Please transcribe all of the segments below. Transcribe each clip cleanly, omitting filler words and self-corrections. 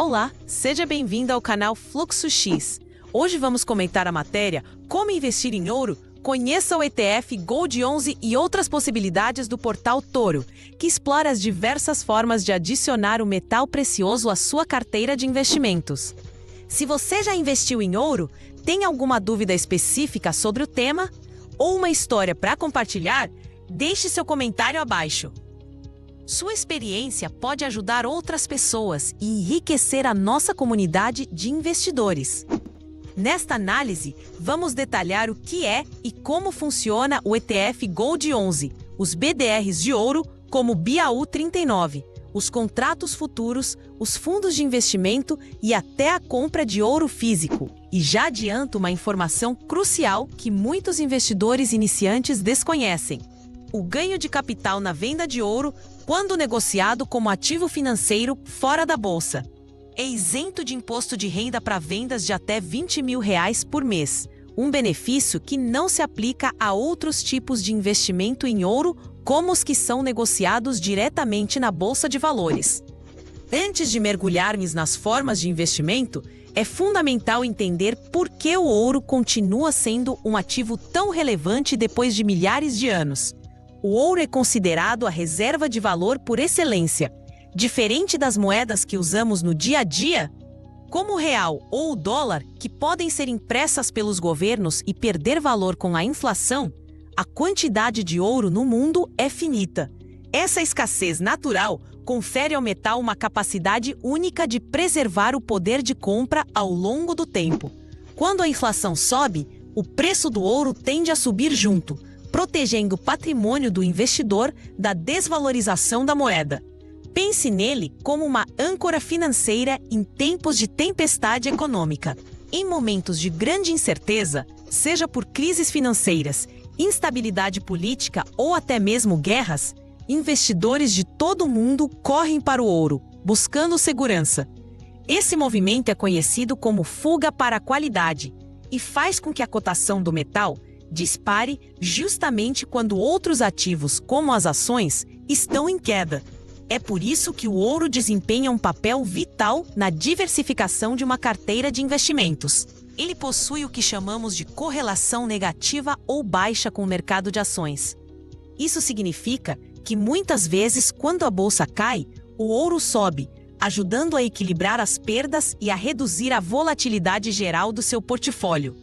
Olá, seja bem-vindo ao canal Fluxo X. Hoje vamos comentar a matéria Como investir em ouro? Conheça o ETF Gold 11 e outras possibilidades do portal Toro, que explora as diversas formas de adicionar o metal precioso à sua carteira de investimentos. Se você já investiu em ouro, tem alguma dúvida específica sobre o tema ou uma história para compartilhar? Deixe seu comentário abaixo. Sua experiência pode ajudar outras pessoas e enriquecer a nossa comunidade de investidores. Nesta análise, vamos detalhar o que é e como funciona o ETF Gold 11, os BDRs de ouro, como o BAU39, os contratos futuros, os fundos de investimento e até a compra de ouro físico. E já adianto uma informação crucial que muitos investidores iniciantes desconhecem: o ganho de capital na venda de ouro, quando negociado como ativo financeiro fora da bolsa, é isento de imposto de renda para vendas de até R$20 mil por mês, um benefício que não se aplica a outros tipos de investimento em ouro, como os que são negociados diretamente na Bolsa de Valores. Antes de mergulharmos nas formas de investimento, é fundamental entender por que o ouro continua sendo um ativo tão relevante depois de milhares de anos. O ouro é considerado a reserva de valor por excelência. Diferente das moedas que usamos no dia a dia, como o real ou o dólar, que podem ser impressas pelos governos e perder valor com a inflação, a quantidade de ouro no mundo é finita. Essa escassez natural confere ao metal uma capacidade única de preservar o poder de compra ao longo do tempo. Quando a inflação sobe, o preço do ouro tende a subir junto, protegendo o patrimônio do investidor da desvalorização da moeda. Pense nele como uma âncora financeira em tempos de tempestade econômica. Em momentos de grande incerteza, seja por crises financeiras, instabilidade política ou até mesmo guerras, investidores de todo o mundo correm para o ouro, buscando segurança. Esse movimento é conhecido como fuga para a qualidade e faz com que a cotação do metal dispare justamente quando outros ativos, como as ações, estão em queda. É por isso que o ouro desempenha um papel vital na diversificação de uma carteira de investimentos. Ele possui o que chamamos de correlação negativa ou baixa com o mercado de ações. Isso significa que muitas vezes, quando a bolsa cai, o ouro sobe, ajudando a equilibrar as perdas e a reduzir a volatilidade geral do seu portfólio.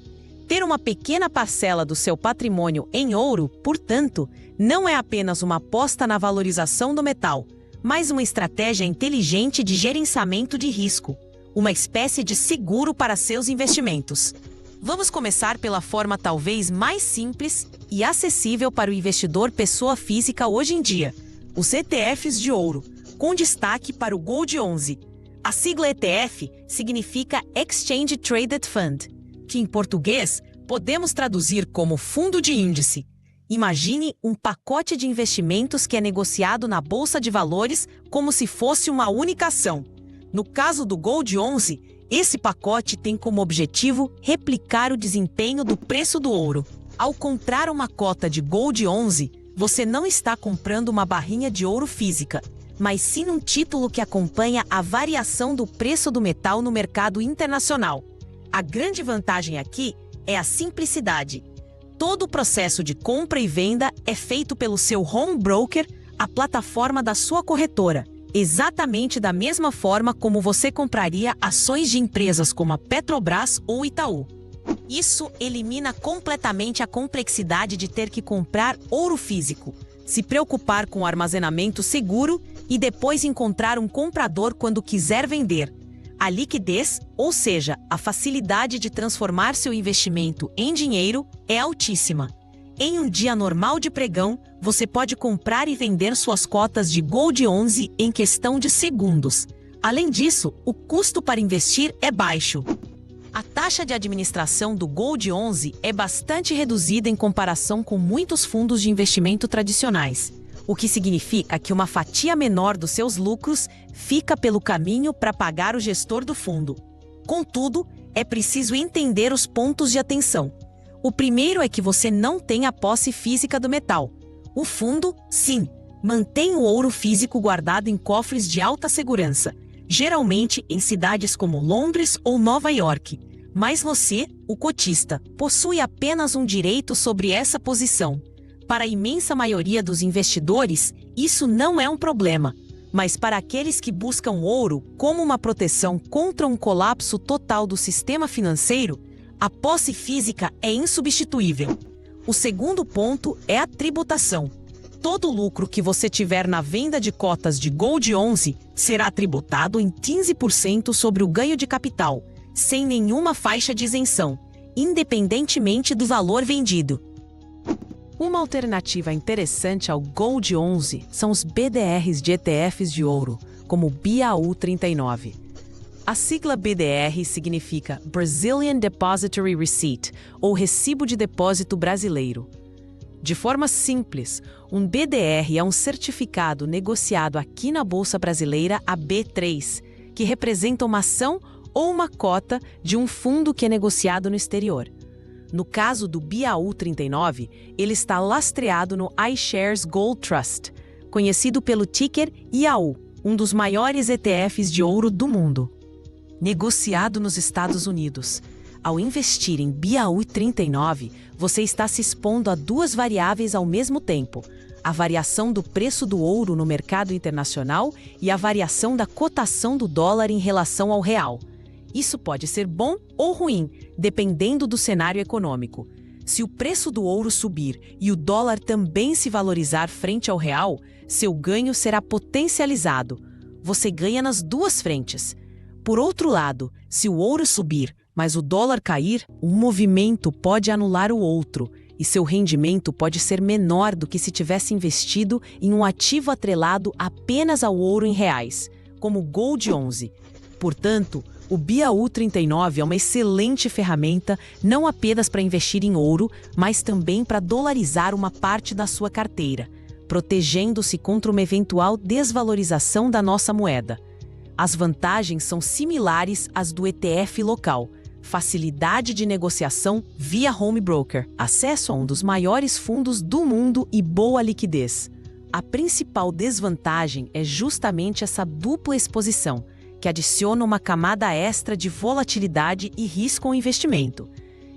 Ter uma pequena parcela do seu patrimônio em ouro, portanto, não é apenas uma aposta na valorização do metal, mas uma estratégia inteligente de gerenciamento de risco, uma espécie de seguro para seus investimentos. Vamos começar pela forma talvez mais simples e acessível para o investidor pessoa física hoje em dia: os ETFs de ouro, com destaque para o Gold 11. A sigla ETF significa Exchange Traded Fund, que em português podemos traduzir como fundo de índice. Imagine um pacote de investimentos que é negociado na Bolsa de Valores como se fosse uma única ação. No caso do Gold 11, esse pacote tem como objetivo replicar o desempenho do preço do ouro. Ao comprar uma cota de Gold 11, você não está comprando uma barrinha de ouro física, mas sim um título que acompanha a variação do preço do metal no mercado internacional. A grande vantagem aqui é a simplicidade. Todo o processo de compra e venda é feito pelo seu home broker, a plataforma da sua corretora, exatamente da mesma forma como você compraria ações de empresas como a Petrobras ou Itaú. Isso elimina completamente a complexidade de ter que comprar ouro físico, se preocupar com o armazenamento seguro e depois encontrar um comprador quando quiser vender. A liquidez, ou seja, a facilidade de transformar seu investimento em dinheiro, é altíssima. Em um dia normal de pregão, você pode comprar e vender suas cotas de Gold 11 em questão de segundos. Além disso, o custo para investir é baixo. A taxa de administração do Gold 11 é bastante reduzida em comparação com muitos fundos de investimento tradicionais, o que significa que uma fatia menor dos seus lucros fica pelo caminho para pagar o gestor do fundo. Contudo, é preciso entender os pontos de atenção. O primeiro é que você não tem a posse física do metal. O fundo, sim, mantém o ouro físico guardado em cofres de alta segurança, geralmente em cidades como Londres ou Nova York. Mas você, o cotista, possui apenas um direito sobre essa posição. Para a imensa maioria dos investidores, isso não é um problema. Mas para aqueles que buscam ouro como uma proteção contra um colapso total do sistema financeiro, a posse física é insubstituível. O segundo ponto é a tributação. Todo lucro que você tiver na venda de cotas de Gold 11 será tributado em 15% sobre o ganho de capital, sem nenhuma faixa de isenção, independentemente do valor vendido. Uma alternativa interessante ao Gold 11 são os BDRs de ETFs de ouro, como o BAU 39. A sigla BDR significa Brazilian Depository Receipt, ou Recibo de Depósito Brasileiro. De forma simples, um BDR é um certificado negociado aqui na Bolsa Brasileira, a B3, que representa uma ação ou uma cota de um fundo que é negociado no exterior. No caso do BAU 39, ele está lastreado no iShares Gold Trust, conhecido pelo ticker IAU, um dos maiores ETFs de ouro do mundo. Negociado nos Estados Unidos. Ao investir em BAU 39, você está se expondo a duas variáveis ao mesmo tempo: a variação do preço do ouro no mercado internacional e a variação da cotação do dólar em relação ao real. Isso pode ser bom ou ruim, dependendo do cenário econômico. Se o preço do ouro subir e o dólar também se valorizar frente ao real, seu ganho será potencializado. Você ganha nas duas frentes. Por outro lado, se o ouro subir, mas o dólar cair, um movimento pode anular o outro, e seu rendimento pode ser menor do que se tivesse investido em um ativo atrelado apenas ao ouro em reais, como o Gold 11. Portanto, o BAU 39 é uma excelente ferramenta não apenas para investir em ouro, mas também para dolarizar uma parte da sua carteira, protegendo-se contra uma eventual desvalorização da nossa moeda. As vantagens são similares às do ETF local: facilidade de negociação via home broker, acesso a um dos maiores fundos do mundo e boa liquidez. A principal desvantagem é justamente essa dupla exposição, que adiciona uma camada extra de volatilidade e risco ao investimento.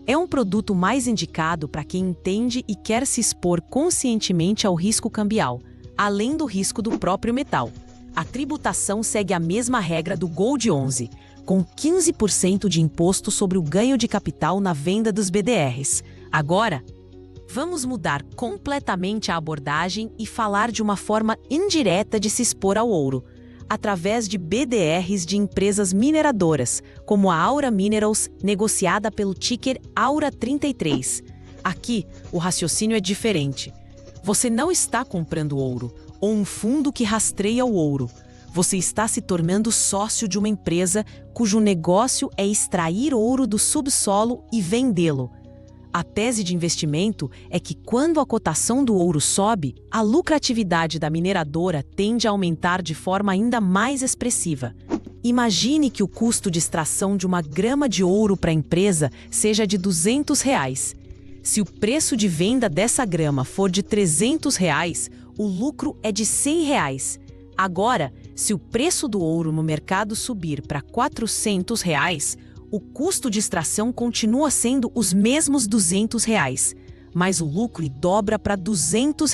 É um produto mais indicado para quem entende e quer se expor conscientemente ao risco cambial, além do risco do próprio metal. A tributação segue a mesma regra do Gold 11, com 15% de imposto sobre o ganho de capital na venda dos BDRs. Agora, vamos mudar completamente a abordagem e falar de uma forma indireta de se expor ao ouro, através de BDRs de empresas mineradoras, como a Aura Minerals, negociada pelo ticker Aura 33. Aqui, o raciocínio é diferente. Você não está comprando ouro, ou um fundo que rastreia o ouro. Você está se tornando sócio de uma empresa cujo negócio é extrair ouro do subsolo e vendê-lo. A tese de investimento é que quando a cotação do ouro sobe, a lucratividade da mineradora tende a aumentar de forma ainda mais expressiva. Imagine que o custo de extração de uma grama de ouro para a empresa seja de R$ 200. Se o preço de venda dessa grama for de R$ 300, o lucro é de R$ 100. Agora, se o preço do ouro no mercado subir para R$ 400, o custo de extração continua sendo os mesmos R$ 200, mas o lucro dobra para R$ 200.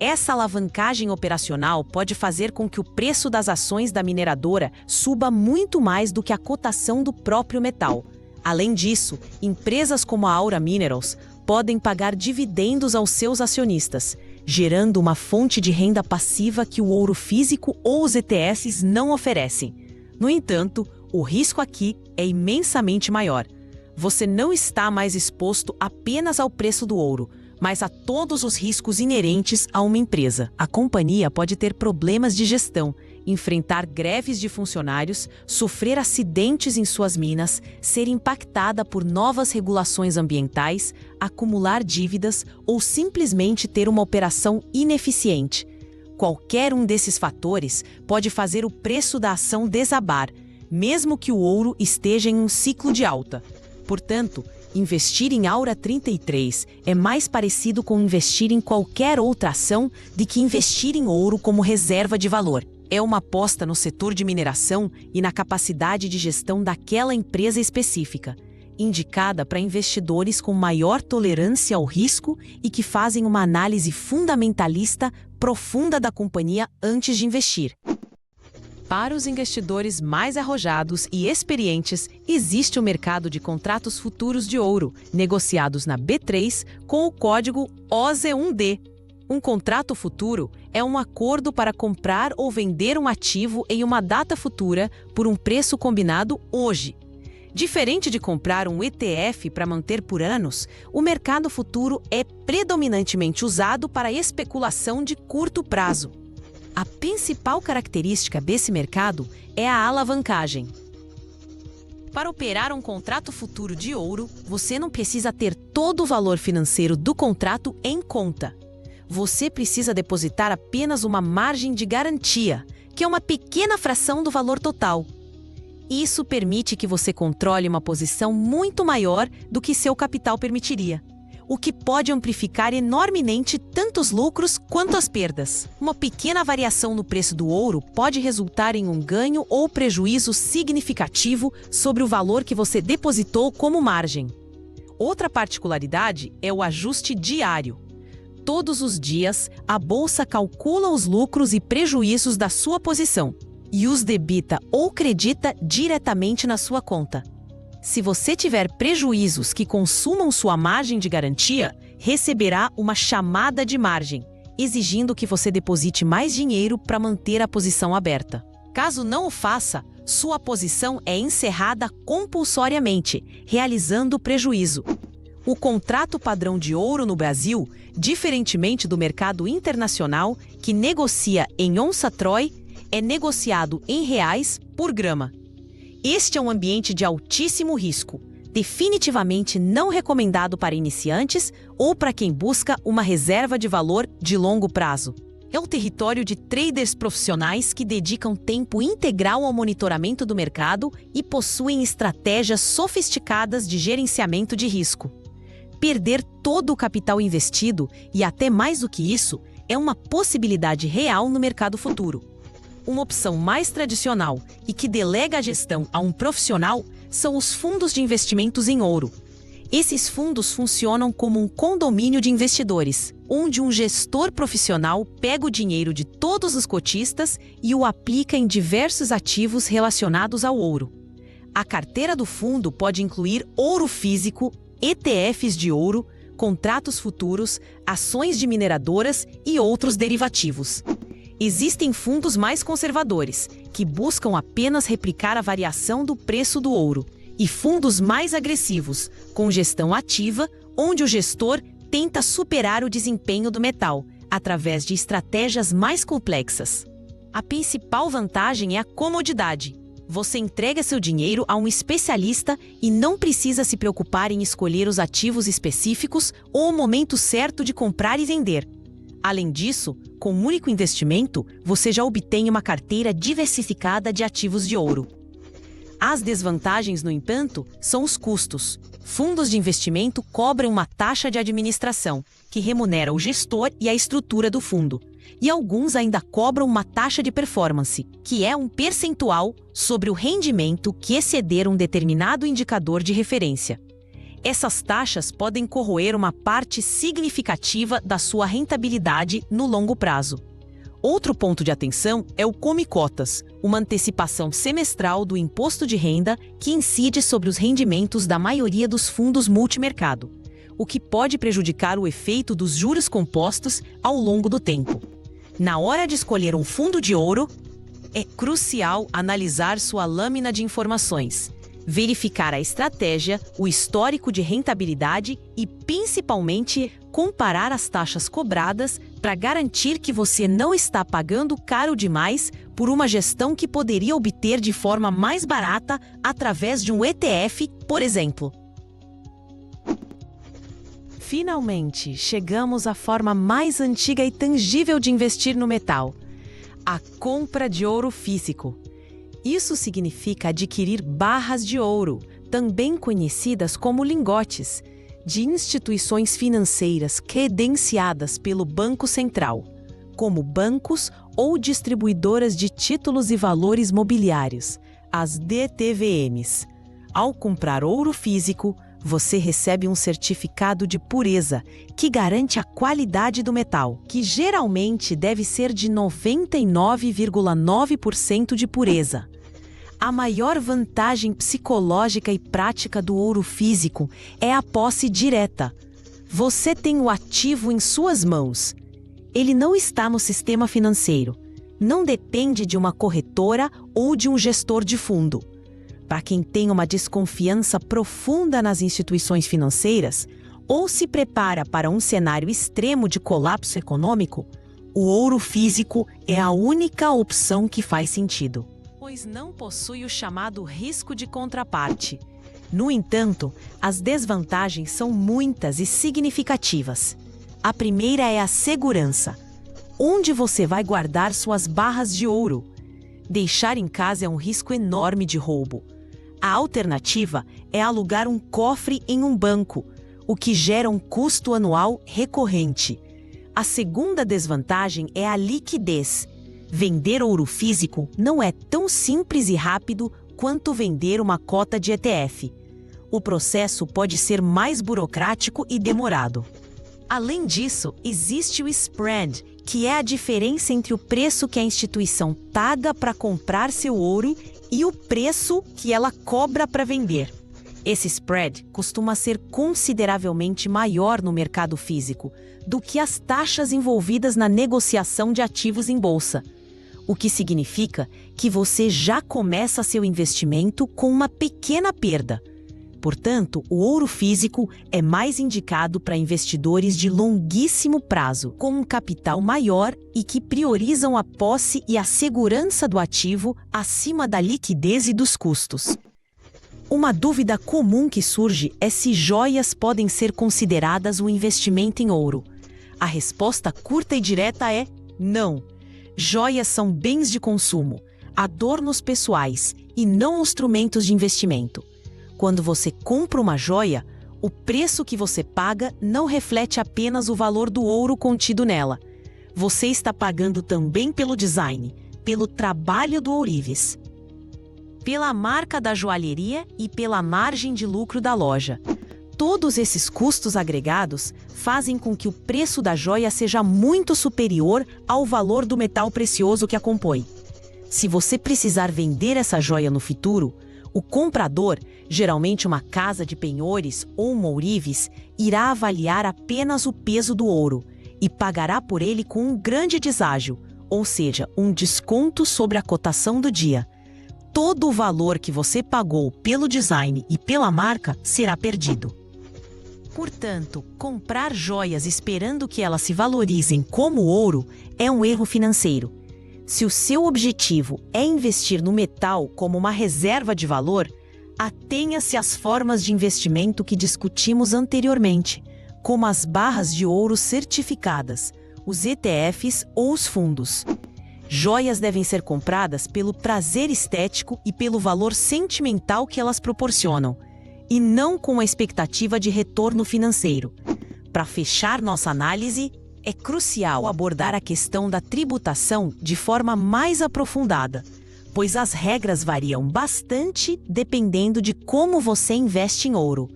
Essa alavancagem operacional pode fazer com que o preço das ações da mineradora suba muito mais do que a cotação do próprio metal. Além disso, empresas como a Aura Minerals podem pagar dividendos aos seus acionistas, gerando uma fonte de renda passiva que o ouro físico ou os ETFs não oferecem. No entanto, o risco aqui é imensamente maior. Você não está mais exposto apenas ao preço do ouro, mas a todos os riscos inerentes a uma empresa. A companhia pode ter problemas de gestão, enfrentar greves de funcionários, sofrer acidentes em suas minas, ser impactada por novas regulações ambientais, acumular dívidas ou simplesmente ter uma operação ineficiente. Qualquer um desses fatores pode fazer o preço da ação desabar, mesmo que o ouro esteja em um ciclo de alta. Portanto, investir em Aura 33 é mais parecido com investir em qualquer outra ação do que investir em ouro como reserva de valor. é uma aposta no setor de mineração e na capacidade de gestão daquela empresa específica, indicada para investidores com maior tolerância ao risco e que fazem uma análise fundamentalista profunda da companhia antes de investir. Para os investidores mais arrojados e experientes, existe o mercado de contratos futuros de ouro, negociados na B3 com o código OZ1D. Um contrato futuro é um acordo para comprar ou vender um ativo em uma data futura por um preço combinado hoje. Diferente de comprar um ETF para manter por anos, o mercado futuro é predominantemente usado para especulação de curto prazo. A principal característica desse mercado é a alavancagem. Para operar um contrato futuro de ouro, você não precisa ter todo o valor financeiro do contrato em conta. Você precisa depositar apenas uma margem de garantia, que é uma pequena fração do valor total. Isso permite que você controle uma posição muito maior do que seu capital permitiria, o que pode amplificar enormemente tanto os lucros quanto as perdas. Uma pequena variação no preço do ouro pode resultar em um ganho ou prejuízo significativo sobre o valor que você depositou como margem. Outra particularidade é o ajuste diário. Todos os dias, a bolsa calcula os lucros e prejuízos da sua posição e os debita ou credita diretamente na sua conta. Se você tiver prejuízos que consumam sua margem de garantia, receberá uma chamada de margem, exigindo que você deposite mais dinheiro para manter a posição aberta. Caso não o faça, sua posição é encerrada compulsoriamente, realizando prejuízo. O contrato padrão de ouro no Brasil, diferentemente do mercado internacional, que negocia em onça-troy, é negociado em reais por grama. Este é um ambiente de altíssimo risco, definitivamente não recomendado para iniciantes ou para quem busca uma reserva de valor de longo prazo. É um território de traders profissionais que dedicam tempo integral ao monitoramento do mercado e possuem estratégias sofisticadas de gerenciamento de risco. Perder todo o capital investido, e até mais do que isso, é uma possibilidade real no mercado futuro. Uma opção mais tradicional e que delega a gestão a um profissional são os fundos de investimentos em ouro. Esses fundos funcionam como um condomínio de investidores, onde um gestor profissional pega o dinheiro de todos os cotistas e o aplica em diversos ativos relacionados ao ouro. A carteira do fundo pode incluir ouro físico, ETFs de ouro, contratos futuros, ações de mineradoras e outros derivativos. Existem fundos mais conservadores, que buscam apenas replicar a variação do preço do ouro, e fundos mais agressivos, com gestão ativa, onde o gestor tenta superar o desempenho do metal, através de estratégias mais complexas. A principal vantagem é a comodidade. Você entrega seu dinheiro a um especialista e não precisa se preocupar em escolher os ativos específicos ou o momento certo de comprar e vender. Além disso, com um único investimento, você já obtém uma carteira diversificada de ativos de ouro. As desvantagens, no entanto, são os custos. Fundos de investimento cobram uma taxa de administração, que remunera o gestor e a estrutura do fundo. E alguns ainda cobram uma taxa de performance, que é um percentual sobre o rendimento que exceder um determinado indicador de referência. Essas taxas podem corroer uma parte significativa da sua rentabilidade no longo prazo. Outro ponto de atenção é o Come Cotas, uma antecipação semestral do imposto de renda que incide sobre os rendimentos da maioria dos fundos multimercado, o que pode prejudicar o efeito dos juros compostos ao longo do tempo. Na hora de escolher um fundo de ouro, é crucial analisar sua lâmina de informações, verificar a estratégia, o histórico de rentabilidade e, principalmente, comparar as taxas cobradas para garantir que você não está pagando caro demais por uma gestão que poderia obter de forma mais barata através de um ETF, por exemplo. Finalmente, chegamos à forma mais antiga e tangível de investir no metal: a compra de ouro físico. Isso significa adquirir barras de ouro, também conhecidas como lingotes, de instituições financeiras credenciadas pelo Banco Central, como bancos ou distribuidoras de títulos e valores mobiliários, as DTVMs. Ao comprar ouro físico, você recebe um certificado de pureza que garante a qualidade do metal, que geralmente deve ser de 99,9% de pureza. A maior vantagem psicológica e prática do ouro físico é a posse direta. Você tem o ativo em suas mãos. Ele não está no sistema financeiro. Não depende de uma corretora ou de um gestor de fundo. Para quem tem uma desconfiança profunda nas instituições financeiras ou se prepara para um cenário extremo de colapso econômico, o ouro físico é a única opção que faz sentido, pois não possui o chamado risco de contraparte. No entanto, as desvantagens são muitas e significativas. A primeira é a segurança. Onde você vai guardar suas barras de ouro? Deixar em casa é um risco enorme de roubo. A alternativa é alugar um cofre em um banco, o que gera um custo anual recorrente. A segunda desvantagem é a liquidez. Vender ouro físico não é tão simples e rápido quanto vender uma cota de ETF. O processo pode ser mais burocrático e demorado. Além disso, existe o spread, que é a diferença entre o preço que a instituição paga para comprar seu ouro e o preço que ela cobra para vender. Esse spread costuma ser consideravelmente maior no mercado físico do que as taxas envolvidas na negociação de ativos em bolsa, o que significa que você já começa seu investimento com uma pequena perda. Portanto, o ouro físico é mais indicado para investidores de longuíssimo prazo, com um capital maior e que priorizam a posse e a segurança do ativo acima da liquidez e dos custos. Uma dúvida comum que surge é se joias podem ser consideradas um investimento em ouro. A resposta curta e direta é não. Joias são bens de consumo, adornos pessoais e não instrumentos de investimento. Quando você compra uma joia, o preço que você paga não reflete apenas o valor do ouro contido nela. Você está pagando também pelo design, pelo trabalho do ourives, pela marca da joalheria e pela margem de lucro da loja. Todos esses custos agregados fazem com que o preço da joia seja muito superior ao valor do metal precioso que a compõe. Se você precisar vender essa joia no futuro, o comprador, geralmente uma casa de penhores ou um ourives, irá avaliar apenas o peso do ouro e pagará por ele com um grande deságio, ou seja, um desconto sobre a cotação do dia. Todo o valor que você pagou pelo design e pela marca será perdido. Portanto, comprar joias esperando que elas se valorizem como ouro é um erro financeiro. Se o seu objetivo é investir no metal como uma reserva de valor, atenha-se às formas de investimento que discutimos anteriormente, como as barras de ouro certificadas, os ETFs ou os fundos. Joias devem ser compradas pelo prazer estético e pelo valor sentimental que elas proporcionam, e não com a expectativa de retorno financeiro. Para fechar nossa análise, é crucial abordar a questão da tributação de forma mais aprofundada, pois as regras variam bastante dependendo de como você investe em ouro.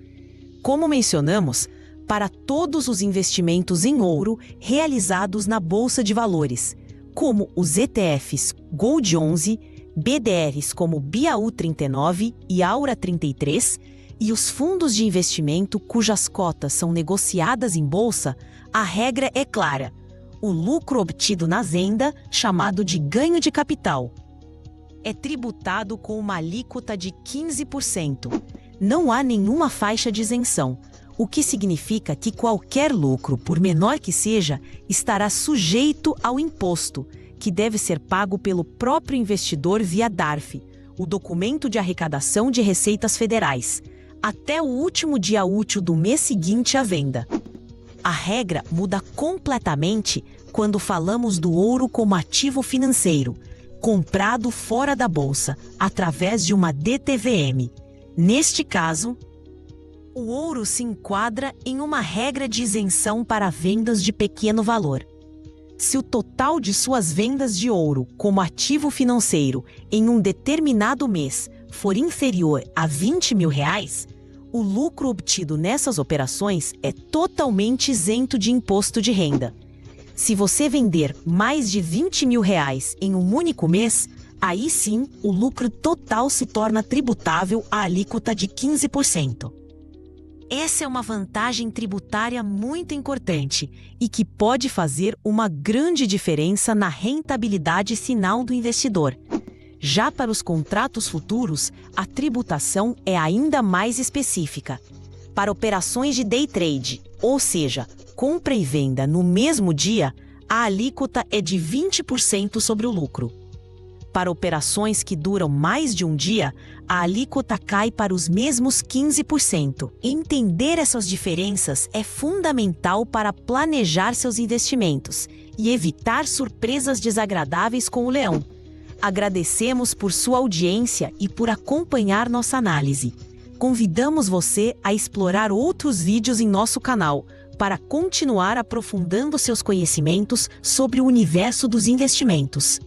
Como mencionamos, para todos os investimentos em ouro realizados na Bolsa de Valores, como os ETFs Gold 11, BDRs como BAU 39 e Aura 33, e os fundos de investimento cujas cotas são negociadas em bolsa, a regra é clara: o lucro obtido na venda, chamado de ganho de capital, é tributado com uma alíquota de 15%. Não há nenhuma faixa de isenção, o que significa que qualquer lucro, por menor que seja, estará sujeito ao imposto, que deve ser pago pelo próprio investidor via DARF, o documento de arrecadação de receitas federais, até o último dia útil do mês seguinte à venda. A regra muda completamente quando falamos do ouro como ativo financeiro, comprado fora da bolsa, através de uma DTVM. Neste caso, o ouro se enquadra em uma regra de isenção para vendas de pequeno valor. Se o total de suas vendas de ouro como ativo financeiro em um determinado mês for inferior a R$ 20.000, o lucro obtido nessas operações é totalmente isento de imposto de renda. Se você vender mais de R$ 20.000 em um único mês, aí sim o lucro total se torna tributável à alíquota de 15%. Essa é uma vantagem tributária muito importante e que pode fazer uma grande diferença na rentabilidade final do investidor. Já para os contratos futuros, a tributação é ainda mais específica. Para operações de day trade, ou seja, compra e venda no mesmo dia, a alíquota é de 20% sobre o lucro. Para operações que duram mais de um dia, a alíquota cai para os mesmos 15%. Entender essas diferenças é fundamental para planejar seus investimentos e evitar surpresas desagradáveis com o leão. Agradecemos por sua audiência e por acompanhar nossa análise. Convidamos você a explorar outros vídeos em nosso canal para continuar aprofundando seus conhecimentos sobre o universo dos investimentos.